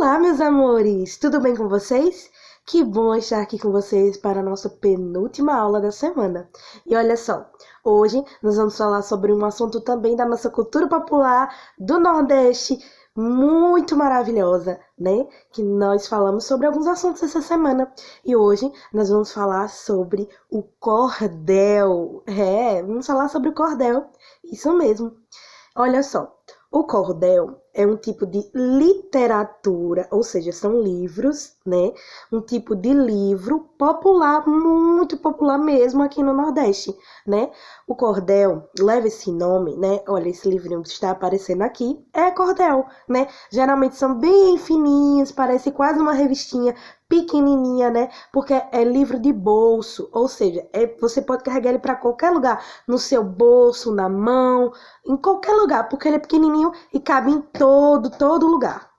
Olá, meus amores! Tudo bem com vocês? Que bom estar aqui com vocês para a nossa penúltima aula da semana. E olha só, hoje nós vamos falar sobre um assunto também da nossa cultura popular do Nordeste, muito maravilhosa, né? Que nós falamos sobre alguns assuntos essa semana. E hoje nós vamos falar sobre o cordel. Vamos falar sobre o cordel. Isso mesmo. Olha só, o cordel é um tipo de literatura, ou seja, são livros, né? Um tipo de livro popular, muito popular mesmo aqui no Nordeste, né? O cordel leva esse nome, né? Olha, esse livrinho que está aparecendo aqui é cordel, né? Geralmente são bem fininhos, parece quase uma revistinha pequenininha, né? Porque é livro de bolso, ou seja, você pode carregar ele para qualquer lugar, no seu bolso, na mão, em qualquer lugar, porque ele é pequenininho e cabe em todo lugar.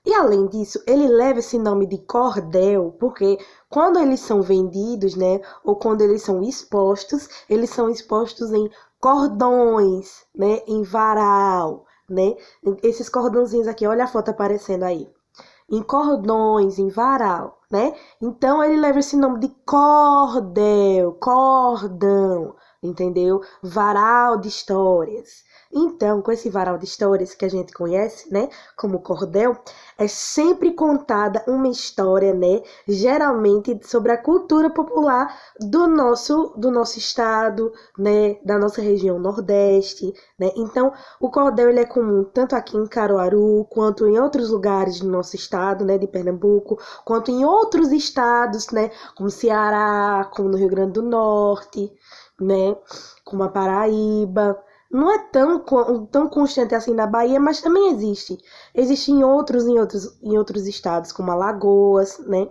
E além disso, ele leva esse nome de cordel, porque quando eles são vendidos, né, ou quando eles são expostos em cordões, né, em varal, né? Esses cordãozinhos aqui, olha a foto aparecendo aí. Em cordões, em varal, né? Então ele leva esse nome de cordel, cordão, entendeu? Varal de histórias. Então, com esse varal de histórias que a gente conhece, né, como cordel, é sempre contada uma história, né, geralmente sobre a cultura popular do nosso estado, né, da nossa região Nordeste, né? Então, o cordel ele é comum tanto aqui em Caruaru, quanto em outros lugares do nosso estado, né, de Pernambuco, quanto em outros estados, né, como Ceará, como no Rio Grande do Norte, né, como a Paraíba. Não é tão constante assim na Bahia, mas também existe. Existe em outros estados, como Alagoas, né?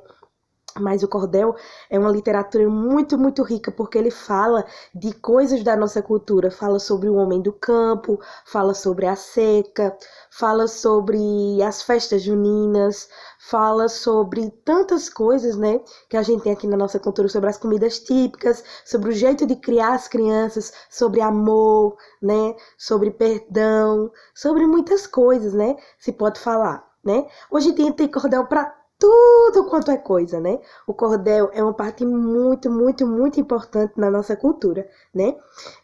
Mas o cordel é uma literatura muito, muito rica, porque ele fala de coisas da nossa cultura. Fala sobre o homem do campo, fala sobre a seca, fala sobre as festas juninas, fala sobre tantas coisas, né, que a gente tem aqui na nossa cultura, sobre as comidas típicas, sobre o jeito de criar as crianças, sobre amor, né, sobre perdão, sobre muitas coisas, né, se pode falar, né. Hoje tem cordel para tudo quanto é coisa, né? O cordel é uma parte muito, muito, muito importante na nossa cultura, né?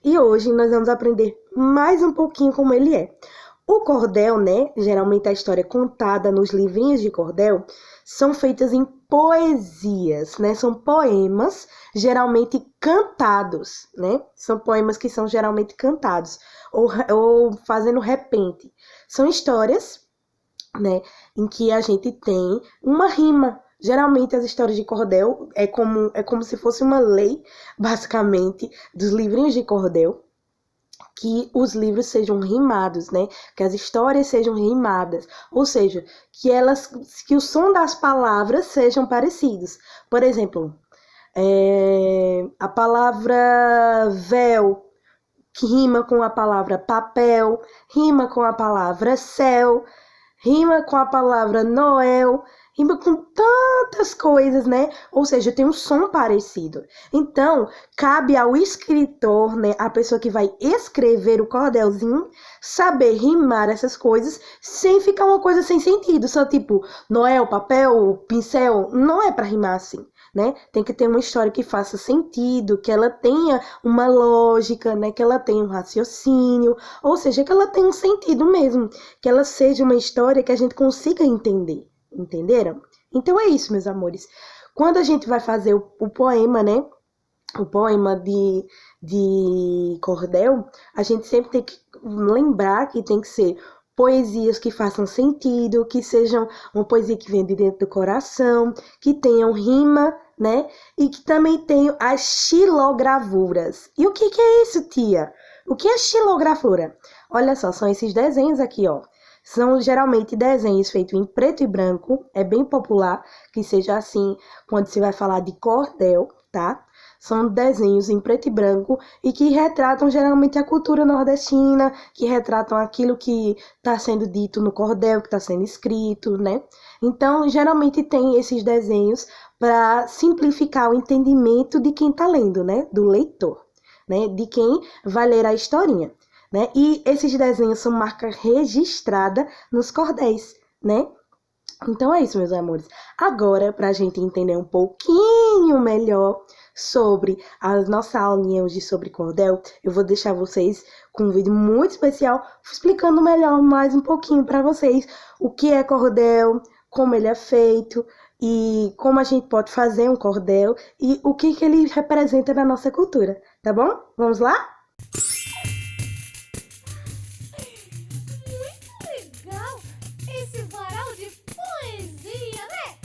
E hoje nós vamos aprender mais um pouquinho como ele é. O cordel, né? Geralmente a história contada nos livrinhos de cordel são feitas em poesias, né? São poemas geralmente cantados, né? São poemas que são geralmente cantados ou fazendo repente. São histórias, né, em que a gente tem uma rima. Geralmente as histórias de cordel é como se fosse uma lei, basicamente, dos livrinhos de cordel, que os livros sejam rimados, né? Que as histórias sejam rimadas, ou seja, que o som das palavras sejam parecidos. Por exemplo, a palavra véu, que rima com a palavra papel, rima com a palavra céu, rima com a palavra Noel, rima com tantas coisas, né? Ou seja, tem um som parecido. Então, cabe ao escritor, né, a pessoa que vai escrever o cordelzinho, saber rimar essas coisas sem ficar uma coisa sem sentido. Só tipo, Noel, papel, pincel, não é para rimar assim, né? Tem que ter uma história que faça sentido, que ela tenha uma lógica, né? Que ela tenha um raciocínio, ou seja, que ela tenha um sentido mesmo, que ela seja uma história que a gente consiga entender, entenderam? Então é isso, meus amores. Quando a gente vai fazer o poema, né? O poema de cordel, a gente sempre tem que lembrar que tem que ser poesias que façam sentido, que sejam uma poesia que venha de dentro do coração, que tenham rima, né? E que também tenham as xilogravuras. E o que é isso, tia? O que é xilogravura? Olha só, são esses desenhos aqui, ó. São geralmente desenhos feitos em preto e branco. É bem popular que seja assim quando se vai falar de cordel, tá? São desenhos em preto e branco e que retratam geralmente a cultura nordestina, que retratam aquilo que está sendo dito no cordel, que está sendo escrito, né? Então, geralmente tem esses desenhos para simplificar o entendimento de quem está lendo, né? Do leitor, né? De quem vai ler a historinha, né? E esses desenhos são marca registrada nos cordéis, né? Então é isso, meus amores. Agora, para a gente entender um pouquinho melhor sobre a nossa aulinha hoje sobre cordel, eu vou deixar vocês com um vídeo muito especial explicando melhor mais um pouquinho para vocês o que é cordel, como ele é feito e como a gente pode fazer um cordel e o que ele representa na nossa cultura, tá bom? Vamos lá? Legal! Esse varal de poesia, né?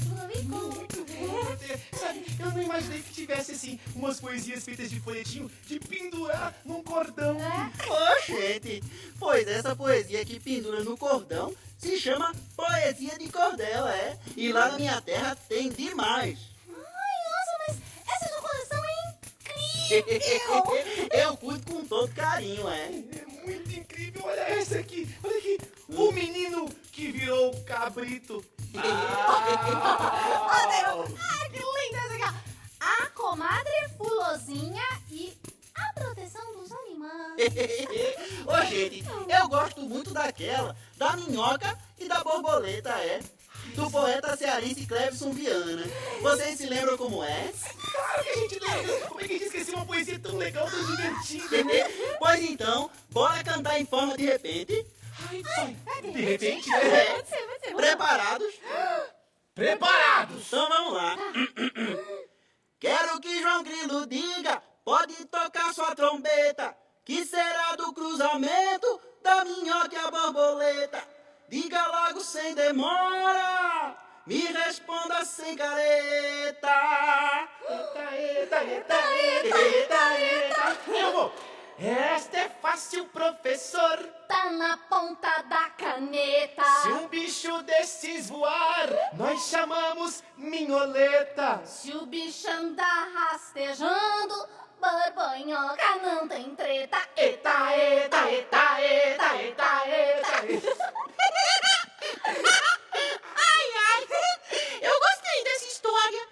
Muito bom, sabe, eu não imaginei que tivesse, assim, umas poesias feitas de folhetinho de pendurar num cordão. Ô, gente, pois essa poesia que pendura no cordão se chama poesia de cordel, é? E lá na minha terra tem demais. Ai, nossa, mas essa sua coleção é incrível! Eu cuido com todo carinho, é? É muito incrível, olha essa aqui, olha aqui, o menino que virou cabrito. Ai, que linda essa aqui! A comadre Fulozinha e a proteção dos animais. Ô, gente, eu gosto muito daquela, da minhoca e da borboleta, é? Do poeta cearense Clevison Viana. Vocês se lembram como é? Claro que a gente lembra, como é que a gente esqueceu uma poesia tão legal, tão divertida? Pois então, bora cantar em forma de repente. Ai, vai, de repente, É. né? Pode ser. Preparados? Preparados! Então vamos lá. Quero que João Grilo diga, pode tocar sua trombeta, que será do cruzamento da minhoca e a borboleta. Diga logo sem demora, me responda sem careta. Eita. Eu vou. Esta é fácil, professor. Tá na ponta da caneta. Se um bicho desses voar, nós chamamos minholeta. Se o bicho andar rastejando, borbanhoca não tem treta. Eita. Eu gostei dessa história.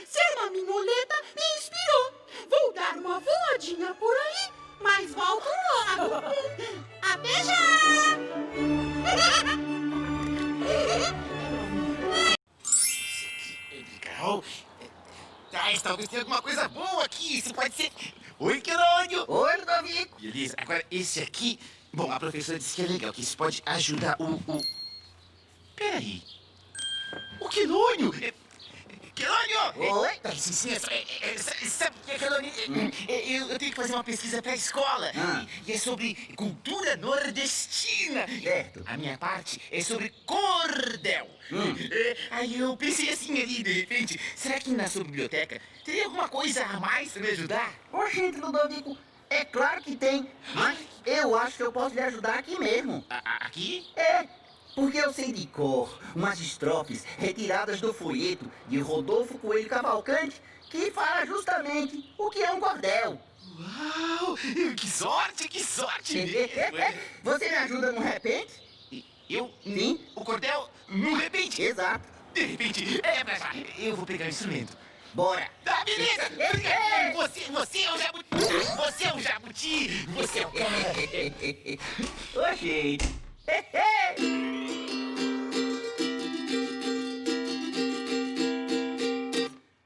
Ser uma minholeta me inspirou. Vou dar uma voadinha por aí, mas volto logo. Até já! Legal. Talvez tenha alguma coisa boa aqui. Isso pode ser. Oi, Querônio. Oi, Ludovico. Beleza. Agora, esse aqui. Bom, a professora disse que é legal, que isso pode ajudar o. Peraí. O Querônio! Querônio! Oi? Dá licença. Sabe o que é, Querônio? Eu tenho que fazer uma pesquisa pra escola. E é sobre cultura nordestina. Certo. A minha parte é sobre cordel. Aí eu pensei assim ali, de repente, será que na sua biblioteca teria alguma coisa a mais pra me ajudar? Ô, gente, Ludovico, é claro que tem, mas eu acho que eu posso lhe ajudar aqui mesmo. Aqui? Porque eu sei de cor umas estrofes retiradas do folheto de Rodolfo Coelho Cavalcante que fala justamente o que é um cordel. Uau! Que sorte mesmo! Você me ajuda no repente? Eu? Sim. O cordel no repente? Exato. De repente, pra já. Eu vou pegar o instrumento. Bora. Tá, beleza! Você é o jabuti! Você é o jabuti! Você é o cara! Ô, gente.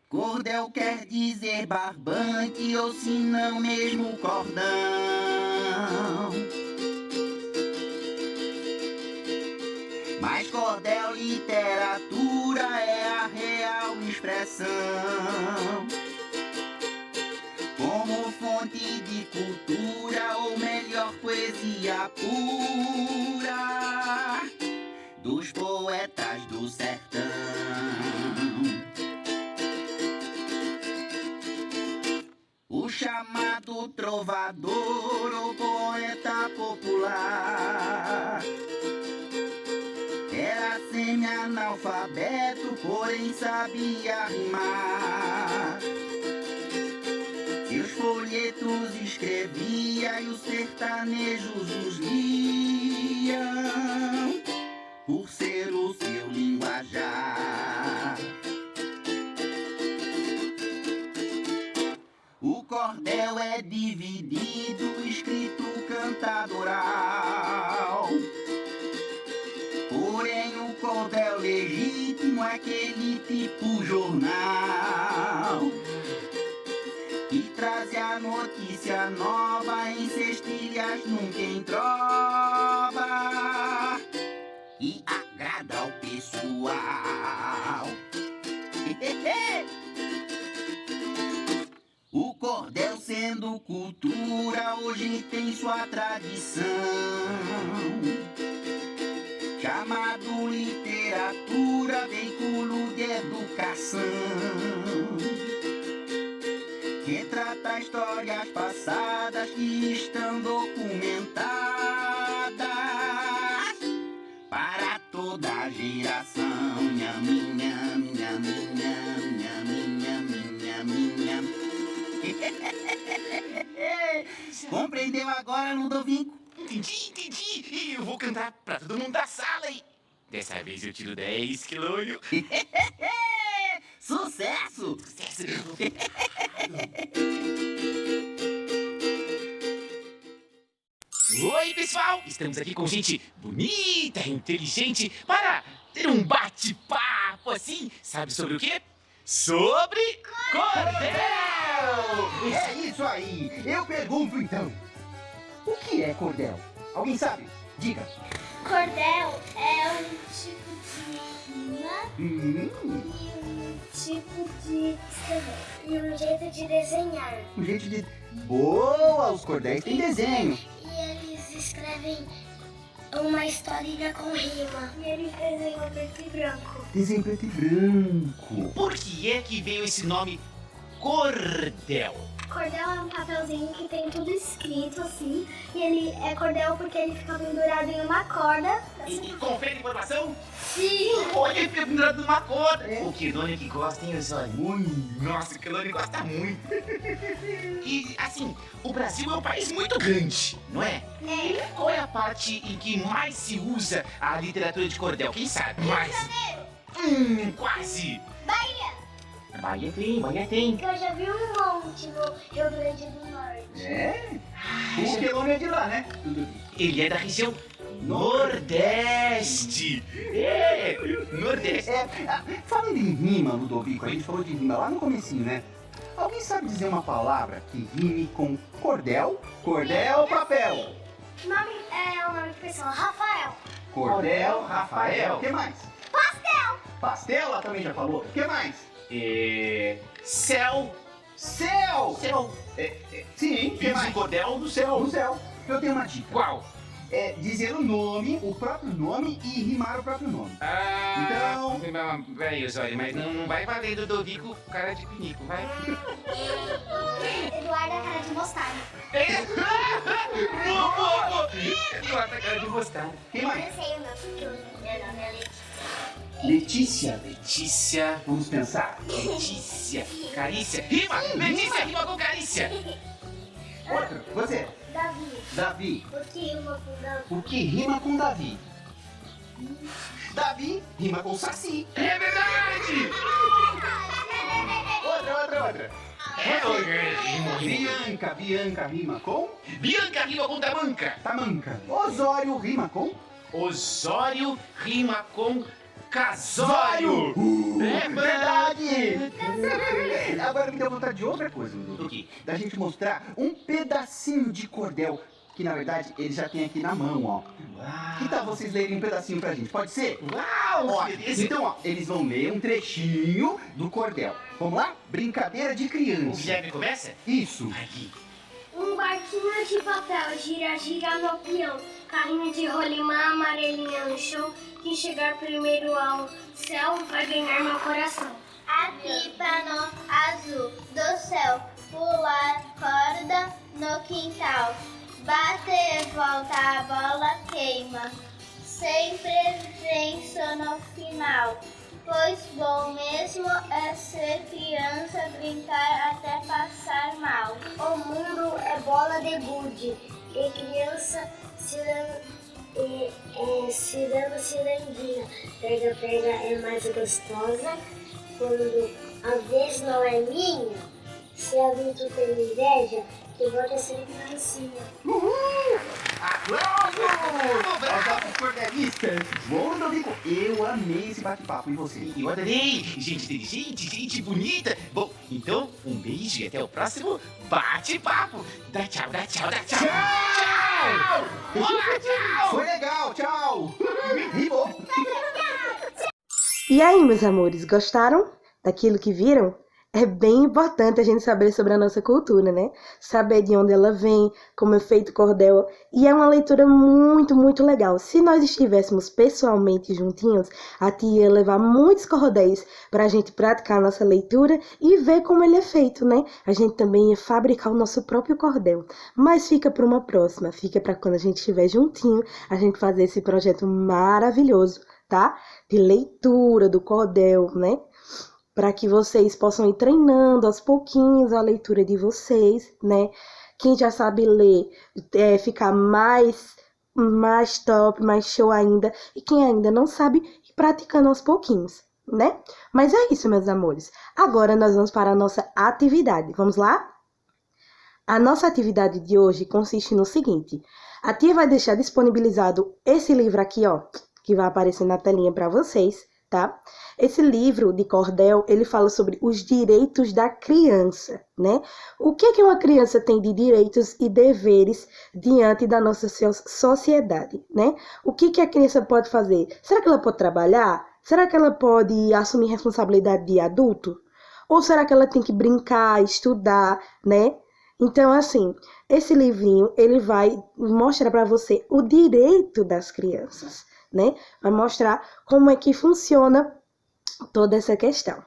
Cordel quer dizer barbante ou se não mesmo cordão. Mas cordel literatura é a real expressão. Como fonte de cultura, ou melhor, poesia pura dos poetas do sertão. O chamado trovador ou poeta popular era semi-analfabeto, porém sabia rimar. Seus folhetos escrevia e os sertanejos os liam, por ser o seu linguajar. O cordel é dividido, escrito, cantado, oral. Porém o cordel legítimo aquele tipo jornal e trazer a notícia nova em cestilhas nunca em trova e agrada o pessoal. O cordel sendo cultura hoje tem sua tradição, chamado literatura, veículo de educação, que trata histórias passadas que estão documentadas para toda a geração. Nham, nham, nham, nham, nham, nham, nham, nham. Compreendeu agora, Ludovico? Entendi. E eu vou cantar pra todo mundo da sala e... Dessa vez eu tiro 10, Quilônio. Sucesso! Oi, pessoal! Estamos aqui com gente bonita, inteligente, para ter um bate-papo assim, sabe sobre o quê? Sobre cordel! É isso aí! Eu pergunto então, o que é cordel? Alguém sabe? Diga! Cordel é um tipo de rima e um tipo de escrever. E um jeito de desenhar. Um jeito de... Boa! Os cordéis têm desenho! E eles escrevem uma historinha com rima. E eles desenham preto e branco. Desenho preto e branco. Por que é que veio esse nome cordel? Cordel é um papelzinho que tem tudo escrito assim. E ele é cordel porque ele fica pendurado em uma corda. E confere informação? Sim! Olha, ele fica pendurado numa corda. O Quilônio que gosta, hein, Osório? Nossa, o Quilônio gosta muito. E, assim, o Brasil é um país muito grande, não é? É. E qual é a parte em que mais se usa a literatura de cordel? Quem sabe? Mais? Quase. Bahia! Bahia tem. Que eu já vi um monte no Rio Grande do Norte. É? O Quilônio é de lá, né? Ele é da região Nordeste. É, Nordeste. Falando em rima, Ludovico, a gente falou de rima lá no comecinho, né? Alguém sabe dizer uma palavra que rime com cordel? Cordel, papel. O nome é o nome de pessoa, Rafael. Cordel, Rafael. O que mais? Pastel! Pastel, ela também já falou. O que mais? Céu. Céu. Sim, o que Fiz mais? um cordel do céu. No céu. Eu tenho uma dica. Qual? É dizer o nome, o próprio nome e rimar o próprio nome. Então- Peraí, Osório, mas não vai valer Ludovico cara de pinico, vai? Eduardo é cara de mostarda. Boa! Eduardo é cara de mostarda. Quem mais? Eu sei o nome, porque o meu nome é Letícia. Letícia. Letícia. Vamos pensar. Letícia. Carícia. Rima! Letícia rima com carícia. Outro. Você. Davi. Davi. O que rima com Davi? O que rima com Davi? Davi rima com Saci. É verdade! Outra. Bianca rima com Bianca rima com Tamanca. Tamanca. Osório rima com Osório rima com casório. É verdade! Agora me deu vontade de outra coisa, Dudu. Do quê? Da gente mostrar um pedacinho de cordel, que na verdade ele já tem aqui na mão, ó. Que tal vocês lerem um pedacinho pra gente? Pode ser? Uau! Ó, que beleza. então, ó, eles vão ler um trechinho do cordel. Vamos lá? Brincadeira de O criança. Guilherme começa? Isso. Aqui. Um barquinho de papel, gira, gira no peão. Carrinho de rolimã, amarelinha no chão. Quem chegar primeiro ao céu vai ganhar meu coração. A pipa no azul do céu, pular corda no quintal, bater volta a bola queima, sempre venço no final, pois bom mesmo é ser criança, brincar até passar mal. O mundo é bola de gude e criança se dando cirandinha. Pega, pega é mais gostosa quando a vez não é minha. Se adulto tem inveja, que bota sempre lá em cima. Aos nossos cordelistas, João e Rodrigo, eu amei esse bate-papo. E você? Eu adorei! Gente inteligente, gente bonita! Bom, então, um beijo e até o próximo bate-papo! Dá tchau, dá tchau, dá tchau! Tchau! Olá, tchau! Foi legal, tchau! Rimou! E aí, meus amores, gostaram daquilo que viram? É bem importante a gente saber sobre a nossa cultura, né? Saber de onde ela vem, como é feito o cordel. E é uma leitura muito, muito legal. Se nós estivéssemos pessoalmente juntinhos, a tia ia levar muitos cordéis para a gente praticar a nossa leitura e ver como ele é feito, né? A gente também ia fabricar o nosso próprio cordel. Mas fica para uma próxima, fica para quando a gente estiver juntinho, a gente fazer esse projeto maravilhoso, tá? De leitura do cordel, né? Para que vocês possam ir treinando aos pouquinhos a leitura de vocês, né? Quem já sabe ler, ficar mais top, mais show ainda. E quem ainda não sabe, ir praticando aos pouquinhos, né? Mas é isso, meus amores. Agora nós vamos para a nossa atividade. Vamos lá? A nossa atividade de hoje consiste no seguinte. A tia vai deixar disponibilizado esse livro aqui, ó, que vai aparecer na telinha para vocês, tá? Esse livro de cordel, ele fala sobre os direitos da criança, né? O que uma criança tem de direitos e deveres diante da nossa sociedade, né? O que a criança pode fazer? Será que ela pode trabalhar? Será que ela pode assumir responsabilidade de adulto? Ou será que ela tem que brincar, estudar, né? Então, assim, esse livrinho, ele vai mostrar para você o direito das crianças, né? Vai mostrar como é que funciona toda essa questão.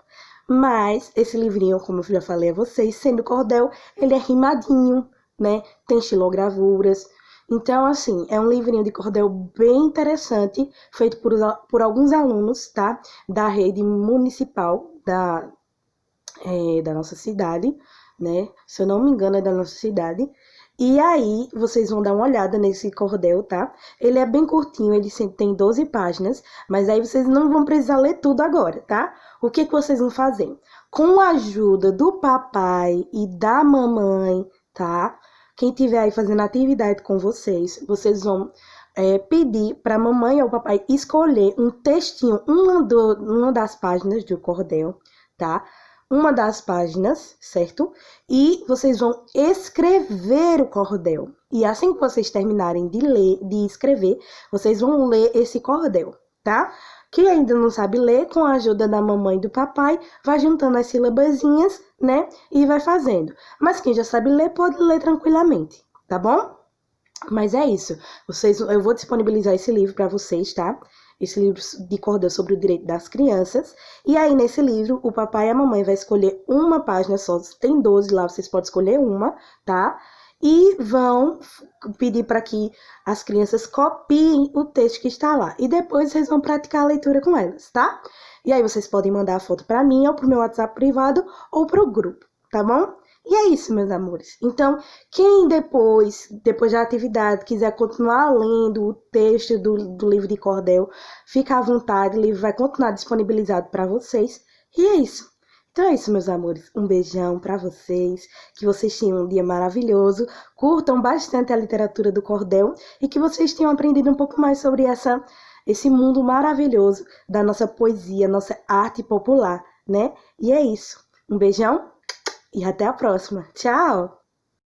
Mas esse livrinho, como eu já falei a vocês, sendo cordel, ele é rimadinho, né? Tem xilogravuras. Então, assim, é um livrinho de cordel bem interessante, feito por alguns alunos, tá? Da rede municipal da nossa cidade, né? Se eu não me engano, é da nossa cidade. E aí, vocês vão dar uma olhada nesse cordel, tá? Ele é bem curtinho, ele sempre tem 12 páginas, mas aí vocês não vão precisar ler tudo agora, tá? O que vocês vão fazer? Com a ajuda do papai e da mamãe, tá? Quem tiver aí fazendo atividade com vocês, vocês vão pedir para a mamãe ou o papai escolher um textinho, uma das páginas do cordel, tá? Uma das páginas, certo? E vocês vão escrever o cordel. E assim que vocês terminarem de escrever, vocês vão ler esse cordel, tá? Quem ainda não sabe ler, com a ajuda da mamãe e do papai, vai juntando as sílabazinhas, né? E vai fazendo. Mas quem já sabe ler, pode ler tranquilamente, tá bom? Mas é isso. Eu vou disponibilizar esse livro para vocês, tá? Esse livro de cordel sobre o direito das crianças. E aí, nesse livro, o papai e a mamãe vai escolher uma página só. Tem 12 lá, vocês podem escolher uma, tá? E vão pedir para que as crianças copiem o texto que está lá. E depois vocês vão praticar a leitura com elas, tá? E aí, vocês podem mandar a foto para mim, ou pro meu WhatsApp privado, ou pro grupo, tá bom? E é isso, meus amores. Então, quem depois da atividade, quiser continuar lendo o texto do livro de cordel, fica à vontade, o livro vai continuar disponibilizado para vocês. E é isso. Então é isso, meus amores. Um beijão para vocês, que vocês tenham um dia maravilhoso, curtam bastante a literatura do cordel e que vocês tenham aprendido um pouco mais sobre esse mundo maravilhoso da nossa poesia, nossa arte popular, né? E é isso. Um beijão. E até a próxima. Tchau!